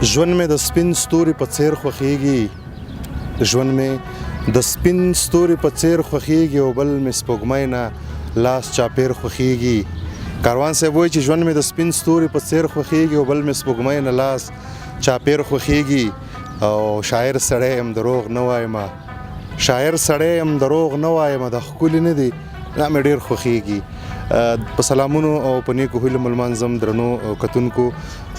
ژوند مې د سپین ستوري په څیر خوښیږي ژوند مې د سپین ستوري په څیر خوښیږي او بل مې سپوږمۍ نه لاس چاپیر خوښیږي کاروان صاحب وایي چې ژوند مې د سپین ستوري په څیر خوښیږي او بل مې سپوږمۍ نه لاس چاپیر خوښیږي او شاعر سړی یم دروغ نه وایم شاعر سړی یم دروغ نه وایم د ښکلي نه دي دا مې ډېر خوښیږي په سلامونو او په نیکو هیلو ملمانځم درنو کتونکو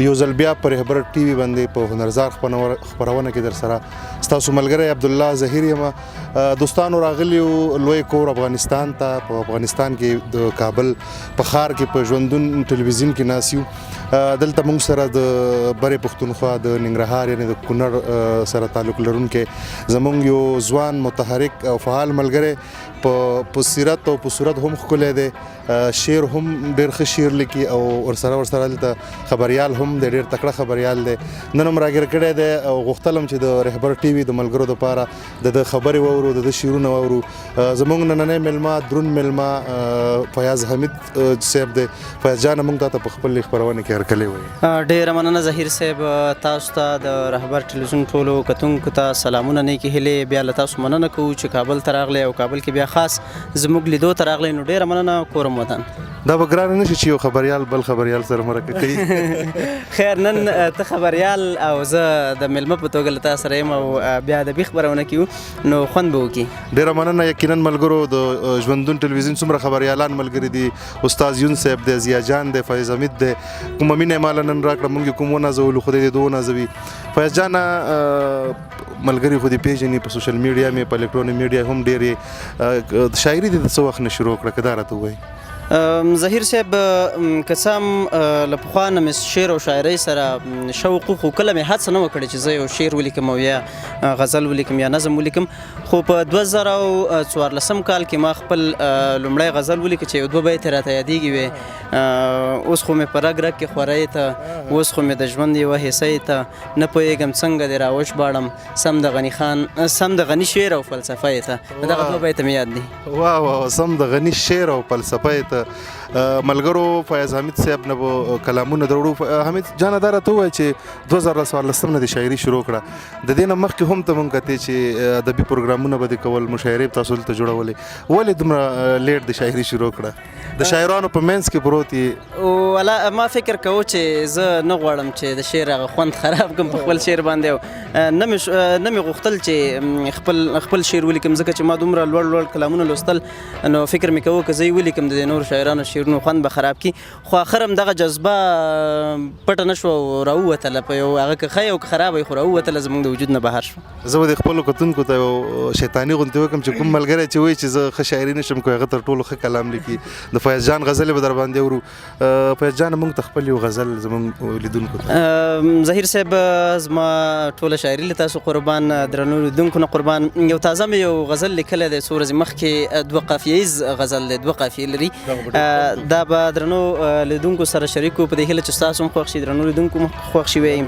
یو ځل بیا په رهبر ټي وي باندې په هنرزار خپرونه کې در سره ستاسو ملګری عبدالله ظهیر یم دوستانو راغلیو لوی کور افغانستان ته په افغانستان کې د کابل په ښار کې په ژوندون ټلویزیون کې ناست یو دلته موږ سره د برې پښتونخوا د ننګرهار یعنې د کونړ سره تعلق لرونکی زموږ یو ځوان متحرک او فعال ملګری په سیرت او په صورت هم ښکلی دی شعر هم ډېر ښه شعر لیکي او ورسره دلته خبریال هم دی ډېر تکړه خبریال دی نن هم راګیر کړی دی او غوښتلم چې د رهبر ټي وي د ملګرو دپاره د خبرې واورو د شعرونه واورو زموږ نننی میلمه دروند میلمه فیاض حمید صاحب دی فیاض جانه موږ ته په خپل خپرونه کې هرکلی وایي ډېره مننه ظهیر صاحب تاسو ته د رهبر ټلویزیون ټولو کتونکو ته سلامونه نیکې هیلې بیا له تاسو مننه کوو چې کابل ته راغلی او کابل کې بیا خاص زموږ لیدو ته راغلی نو ډېره مننه کورم وطن دا به ګرانه نه شي چې یو خبریال بل خبریال سره مرکه کوي خیر نن ته خبریال او زه د میلمه په توګه له تا سره یم او بیا ادبي خپرونه کوو نو خوند به وکړي ډېره مننه یقینا ملګرو د ژوندون ټلویزیون څومره خبریالان ملګري دي استاد یون صاحب دی ضیا جان دی فیض حمید دی کومه مینه یې ماله نن راکړه موږ یې کوم ونازولو خدای دې ده ونازوي فیض جانه ملګري خو دې پېژني په سوشل میډیا مې په الکترونیک میډیا هم ډېرې شاعري دې د څه وخت نه شروع کړه که دا راته ووایي ظهیر صاحب که څه هم له پخوا نه مې شعر او شاعرۍ سره شوق خو کله مې هڅه نه وکړې چې زه یو شعر ولیکم او یا غزل ولیکم یا نظم ولیکم خو په 2014 کال کې ما خپل لومړی غزل ولیکه چې یو دوه بیت راته یادېږي وې اوس خو مې په رګ رګ کې خورۍ ته اوس خو مې د ژوند یوه حصۍ ته نه پوهېږم څنګه دې راوژباړم سم د غني شعر او فلسفه یې ته دغه دوه بیته مې یاد دي واه سم د غني شعر او فلسفه یې ته ملګرو فیاض حمید صاحب نه به کلامونه دروړو حمید جانه دا راته ووایه چې 2014 نه د شاعري شروع کړه د دې نه مخکې هم ته مونږ کتې چې ادبي پروګرامونه به دې کول مشاعرې به تاسو دلته جوړولې ولې دومره لیټ د شاعري شروع کړه د شاعرانو په منځ کې پروت یې ولا ما فکر کوو چې زه نه غواړم چې د شعر هغه خوند خراب کړم په خپل شعر باندې نه مې غوښتل چې خپل شعر ولیکم ځکه چې ما دومره لوړ کلامونه لوستل نو فکر مې کوو که زه یې ولیکم د نورو شاعرانو شعرونو خوند به خراب کړي خو اخر هم دغه جذبه پټه نه شوه راووتله په یو هغه که ښه او که خراب وي خو راووتله زموږ د وجود نه بهر شوه زه به د خپلو کتونکو ته یو شیطاني غوندې وکړم چې کوم ملګری چې وایي چې زه ښه شاعري نه شم کوی هغه تر ټولو ښه کلام لیکي د فیاض جان غزلې به در باندې اورو فیاض جانه موږ ته خپل یو غزل زموږ لیدونکو ته ظهیر صاحب زما ټوله شاعري له تاسو قربان درنو لیدونکو نه قربان یو تازه مې یو غزل لیکلی دی څو ورځې مخکې دوه قافیهیز غزل دی دوه قافیې لري دا به درنو لیدونکو سره شریک کړو په دې هیله چې ستاسو هم خوښ شي درنو لیدونکو هم خوښ شي وایي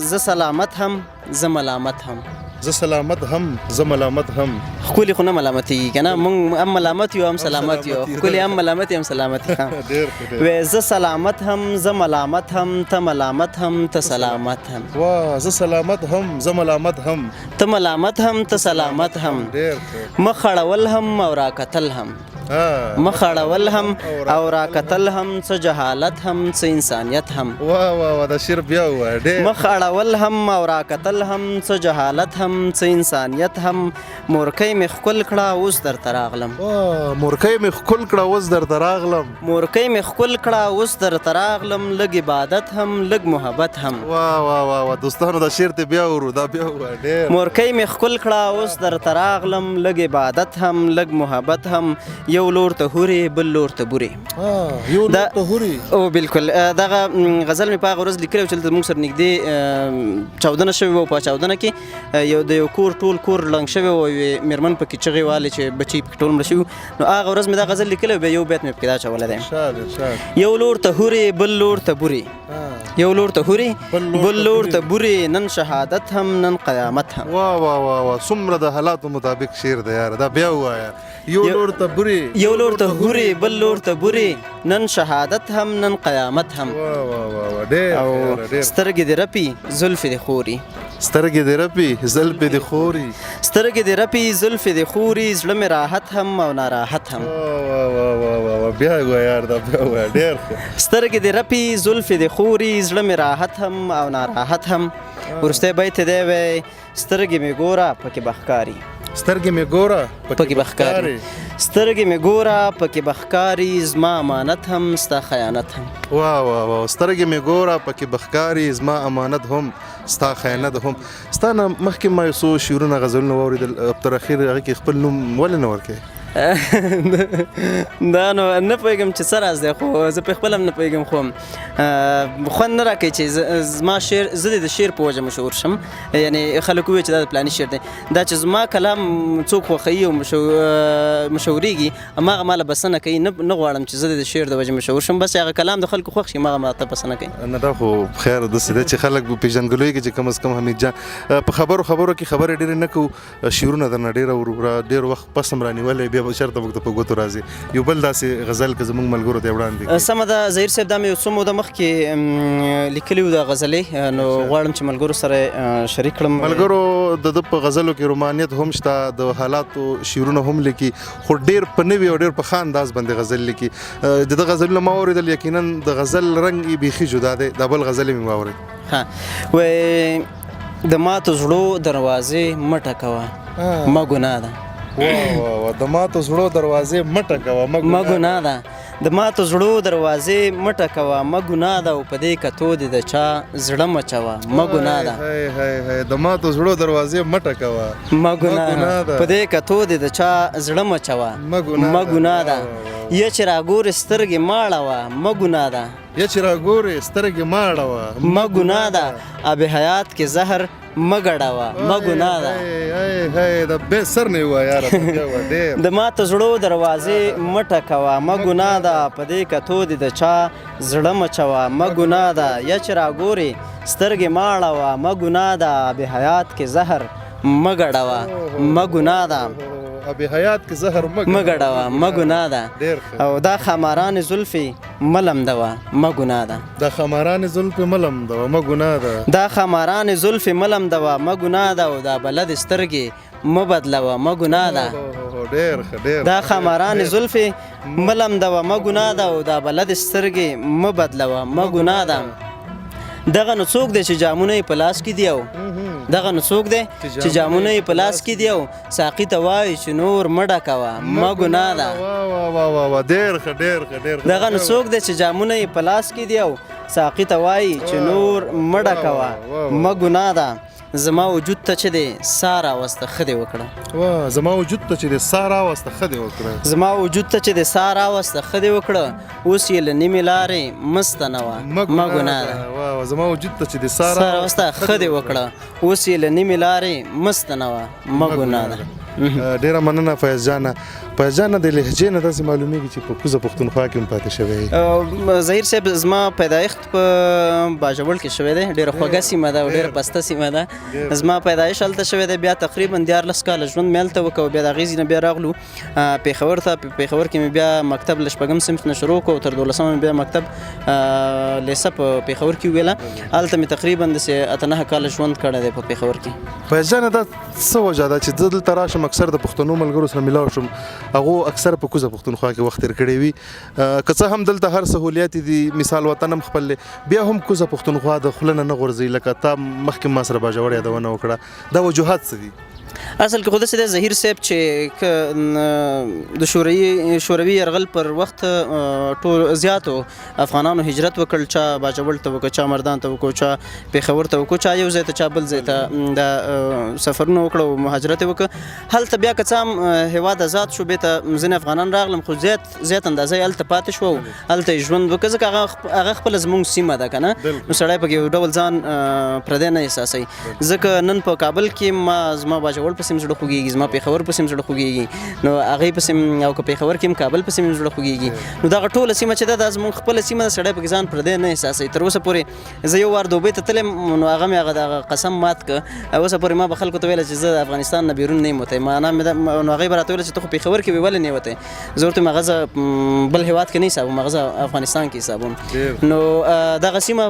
زه سلامت هم زه ملامت هم زه سلامت هم زه ملامت هم ښکلي خو نه ملامتېږي که نه موږ هم ملامت یو هم سلامت یو ښکلي هم ملامت هم سلامت وی زه سلامت هم زه ملامت هم ته ملامت هم ته سلامت هم زه سلامت هم زه ملامت هم ته ملامت هم ته سلامت هم مخ اړول هم او راکتل هم مخ اړول هم او راکتل هم څه جهالت هم څه انسانیت هم دا شعر بیا ووایه مخ اړول هم او راکتل هم څه جهالت هم څه انسانیت هم مورکۍ مې ښکل کړه اوس درته راغلم مورکۍ مې ښکل کړه اوس درته راغلم مورکۍ مې ښکل کړه اوس درته راغلم لږ عبادت هم لږ محبت هم واه دوستانو دا شعر ته بیا ورو دا بیا ووایه مورکۍ مې ښکل کړه اوس درته راغلم لږ عبادت هم لږ محبت هم یو لور ته هورې بل لور ته بورې او بالکل دغه غزل مې په هغه ورځ لیکلی و چې دلته موږ سره نږدې چاودنه شوې وه په چاودنه کې د یو ټول کور ړنګ شوی و یوې مېرمن پکې چغې والې چې بچي پکې ټول مړه شوي نو هغه ورځ مې دا غزل لیکلی و بیا یو بیت مې پکې دا اچولی دی یو لور ته هورې بل لور ته بورې یو لور ته هوري بل لور ته بوري نن شهادت هم نن قیامت هم. واه واه واه واه څومره د حالاتو مطابق شعر دی یار دا بیا ووایه یو لور ته بوري یو لور ته هوري بل لور ته بوري نن شهادت هم نن قیامت هم. واه واه واه واه ډېر او ډېر سترګې دې رپي زلفې دې خوري سترګې دې رپي زلفې دې خوري سترګې دې رپي زلفې دې خوري زړه مې راحت هم او ناراحت هم. واه واه واه واه واه بیا ووایه یار دا بیا ووایه ډېر ښه سترګې دې رپي زلفې دې خوري زړه مې راحت هم او ناراحت هم. وروستی بیت دی وی سترګې مې ګوره پکې بخکاري سترګې مې ګوره پکې بخکاري سترګې مې ګوره پکې بخکاري زما امانت هم ستا خیانت هم. واه واه واه سترګې مې ګوره پکې بخکاري زما امانت هم ستا خیانت هم. ستا نه مخکې ما یو څو شعرونه غزلونه واورېدل تر اخر هغې کې خپل نوم ولې نه ورکوې دا نو نه پوهېږم چې څه راز دی خو زه په خپله هم نه پوهېږم خو خوند نه راکوي چې زما شعر زه د شعر په وجه مشهور شم یعنې خلک ووایي چې دا د پلاني شعر دی دا چې زما کلام څوک خوښوي او مشهورېږي هماغه ما له بسنه کوي نه غواړم چې زه د شعر د وجه مشهور شم بس هغه کلام د خلکو خوښ شي هماغه ماته بسنه کوي. نه دا خو خیر داسې دی چې خلک به پېژندګلوي کې چې کم از کم حمید جان په خبرو کې خبرې ډېرې نه کوو شعرونه درنه ډېر وخت پس هم رانیولی بیا به شرطه موږ ته په ګوتو راځي یو بل داسې غزل که زموږ ملګرو ته یې وړاندې سمه ده ظهیر صاحب دا مې یو څه موده مخکې لیکلي وو دا غزلې نو غواړم چې ملګرو سره شریک کړم. ملګرو د ده په غزلو کې رومانیت هم شته د حالاتو شعرونه هم لیکي خو ډېر په نوي او ډېر په ښه انداز باندې غزل لیکي. د ده غزلونه ما واورېدل یقینا د غزل رنګ یې بیخي جدا دی دا بل غزل مې واورېد ها وایي د ماتو زړو دروازې مه ټکوه ما ګناه ده. واه واه واه د ماتو زړو دروازې مه ټکوه ما ګناه ده د ماتو زړو دروازې مه ټکوه ما ګناه ده او په دې کتو دې د چا زړه مچوه ما ګناه ده د ماتو زړو دروازې مه ټکوه ما ګناه ده په دې کتو دې د چا زړه مچوه ما ګناه ده یا چې راګورې سترګې مه اړوه ما ګناه ده یا چې راګورې سترګې مه اړوه ما ګناه ده آب حیات کې زهر مه ګډوه ما ګناه ده د بې سر نه ووایه یاره د ماته زړو دروازې مه ټکوه ما ګناه ده په دې کتو دې د چا زړه مچوه ما ګناه ده یا چې راګورې سترګې مه اړوه ما ګناه ده آب حیات کې زهر مه ګډوه ما ګناه ده آب حیات کې زهر مه ګډوه ما ګناه ده او دا خماران زلفې ملم دوه ما ګناه ده دا خماران زلفې ملم دوه ما ګناه ده دا خماران زلفې ملم دوه ما ګناه ده او دا بلد سترګې مه بدلوه ما ګناه ده ډېر ښه ډېر دا خماران زلفې ملم دوه ما ګناه ده او دا بلد سترګې مه بدلوه ما ګناه ده دغه نو څوک دی چې جامونه یې په لاس کې دی او دغه نو څوک دی چې جامونه یې په لاس کې دی او ساقي ته وایي چې نور مه ډکوه ما ګناه ده ډېر ښه ډېر ښه ډېر دغه نو څوک دی چې جامونه یې په لاس کې دی او ساقي ته وایي چې نور مه ډکوه ما ګناه ده زما وجود ته چې دی سا راوسته ښه دې وکړه زما وجود ته چې دی سا راوسته ښه دې وکړه زما وجود ته چې دی سا راوسته ښه دې وکړه اوس یې له نیمې لارې مستنوه ما ګناه ده زما وجود ته چې دی سا راوسته ښه دې وکړه اوس یې له نیمې لارې مستنوه ما ګناه ده. ډېره مننه فیض جانه فیض جانه د لهجې نه داسې معلومیږي چې په کوزه پښتونخوا کې هم پاتې شوی ظهیر صاحب زما پیدایښت په باجوړ کې شوی دی ډېره خوږه سیمه ده او ډېره پسته سیمه ده زما پیدایش هلته شوی دی بیا تقریبا 14 کاله ژوند مې هلته وکړ بیا د هغې ځینې بیا راغلو پېښور ته په پېښور کې مې بیا مکتب له 8م صنف نه شروع کړو تر 12مه مې بیا مکتب لیسه په پېښور کې وویله هلته مې تقریبا داسې 8 کاله ژوند کړی دی په پېښور کې. فیض جانه دا څه وجه ده چې زه دلته راشم اکثر د پښتنو ملګرو سره ملاو شم هغو اکثر په کوزه پښتونخوا کې وخت تېر کړی وي که څه هم دلته هر سهولیات دي مثال وطن هم خپل بیا هم کوزه پښتونخوا د خوله نه غورځي لکه تا مخکې ما سره باجوړ یادونه وکړه دا وجوهات څه دي؟ اصل کې خو داسې دی ظهیر صاحب چې د شوروي یرغل پر وخت ټول زیاتو افغانانو هجرت وکړ چا باجوړ ته وکړ چا مردان ته وکړ چا پېښور ته وکړ چا یو ځای ته چا بل ځای ته د سفرونه وکړه او مهاجرت یې وکړه هلته بیا که څه هم هېواد آزاد شو بېرته ځینې افغانان راغلم خو زیات اندازه یې هلته پاتې شو هلته یې ژوند وکړه ځکه هغه خپله زموږ سیمه ده که نه نو سړی پکې یو ډول ځان پردی نه احساسوي ځکه نن په کابل کې ما زما باجوړ پسې زړه خوږیږي زما پیښور پسې زړه خوږیږي نو هغه پسې او که پیښور کې کابل پسې زړه خوږیږي نو دغه ټوله سیمه چې دا زموږ خپل سیمه سړی په ځان پردی نه احساسوي تر اوسه پورې زه یو وار دوبۍ ته تلم نو هغه مې هغه دغه قسم مات کړ اوسه پورې ما به خلکو ته ویل چې زه د افغانستان نه بیرون نه یم وتی معنا مې نو هغې به راته ویل چې ته خو پیښور کې ولې نه وتی زه ورته مغه زه بل هېواد کې نه حسابوم مغه زه افغانستان کې حسابوم نو دغه سیمه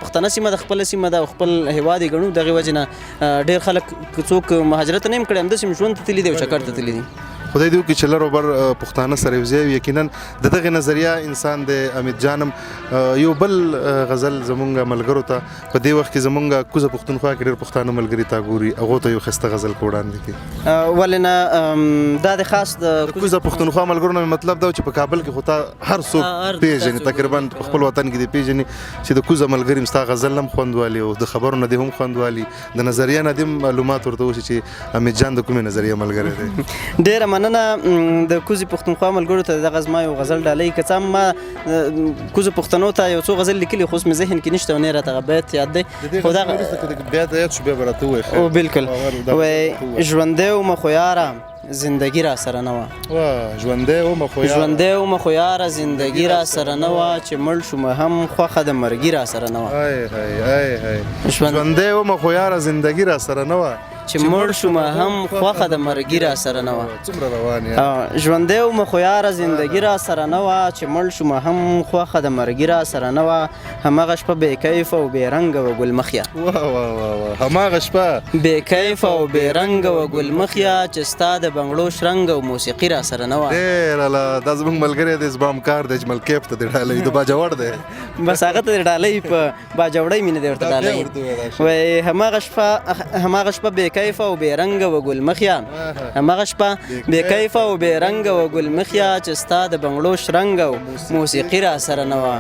پښتنه سیمه د خپل سیمه ده خپل هېواد یې ګڼو دغې وجې نه ډېر خلک څوک مهاجرت نه یم کړی همداسې ژوند ته تللي دی او چکر ته تللي دي خدای دې وکړي چې لر او بر پښتانه سره یو ځای وي یقینا د دغې نظریه انسان دی حمید جانم یو بل غزل زمونږ ملګرو ته په دې وخت کې زمونږ کوزه پښتونخوا کې ډېر پښتانه ملګري تا ګوري هغو ته یو ښایسته غزل په وړاندې کړي ولې نه دا د خاص د کوزه پښتونخوا ملګرو نه مطلب دا چې په کابل کې خو تا هر څوک پیژني تقریبا په خپل وطن کې دې پیژني چې د کوزه ملګري هم ستا غزل هم خوند والي او د خبرو نه دې هم خوند والي د نظریه نه دې معلومات ورته وشي چې حمید جان د کومې نظریه ملګری دی ډېره مننه د کوزې پښتونخوا ملګرو ته دغه زما یو غزل ډالۍ که څه هم ما کوزو پښتنو ته یو څو غزل لیکلي خو اوس مې ذهن کې نشته او نه راته هغه بیت یاد دی خو دغه بیت یاد شو بیا به راته ووایې او بالکل وایي ژوندی ومه خو یاره زندگی را سره نه وه ژوندی ومه خو یاره زندگی را سره نه وه چې مړ شومه هم خوښه د مرګي را سره نه وه ژوندی ومه خو یاره زندگی را سره نه وه چې مړ شومه هم خوښه د مرګي را سره نه وه څومره روان یې ژوندی ومه خو یاره زندګي را سره نه وه چې مړ شومه هم خوښه د مرګي را سره نه وه هماغه شپه بې کیفه او بې رنګه وه ګلمخیه هماغه شپه بې کیفه او بې رنګه وه ګلمخیه چې ستا د بنګړو شرنګ او موسیقي را سره نه وه ډېر الله دا زموږ ملګری دی زبامکار دی اجمل کیف ته دې ډالۍ د باجوړ دی بس هغه ته دې ډالۍ په باجوړۍ مې نه دی ورته ډالۍ وایي هماغه شپه بې کیفه او بې رنګه وه ګلمخیه هماغه شپه بې کیفه او بې رنګه وه ګلمخیه چې ستا د بنګړو شرنګ او موسیقي را سره نه وه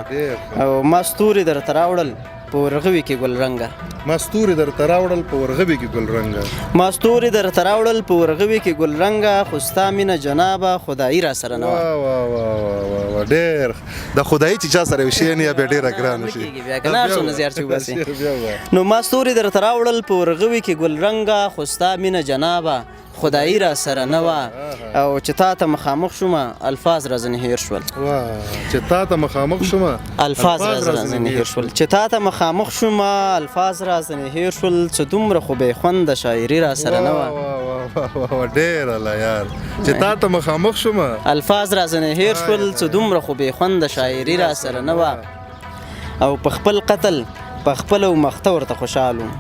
او ما ستوري درته راوړل په ورغوي کې ګل رنګه ما ستوري درته راوړل په ورغوي کې ګل رنګه ما ستوري درته راوړل په ورغوي کې ګل رنګه خو ستا مینه جنابه خدایي را سره نه وه ډېر د خدایي چې چا سره یو شی نه بیا ډېره ګرانه شي بیا که نه څونه زیار چې وباسي نو ما ستوري درته راوړل په ورغوي کې ګل رنګه خو ستا مینه جنابه خدایي را سره نه وه او چې تا ته مخامخ شومه الفاظ را ځنې هېر شول چې تا ته مخامخ شومه الفاظ را ځنې هېر شول چې تا ته مخامخ شومه الفاظ را ځنې هېر شول څه دومره خو بې خونده شاعري را سره نه وه ډېر الله یار چې تا ته مخامخ شومه الفاظ را ځنې هېر شول څه دومره خو بې خونده شاعري را سره نه وه او په خپل قتل په خپله و مخته ورته خوشحال وم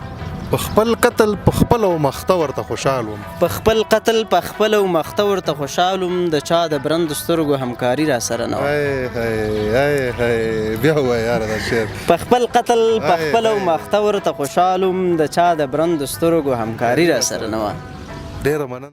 په خپل قتل په خپله و مخته ورته خوشحال وم په خپل قتل په خپله و مخته ورته خوشحال وم د چا د برندو سترګو همکاري را سره نه وه بیا ووایه یاره دا شعر په خپل قتل په خپله و مخته ورته خوشحال وم د چا د برندو سترګو همکاري را سره نه وه ډېره مننه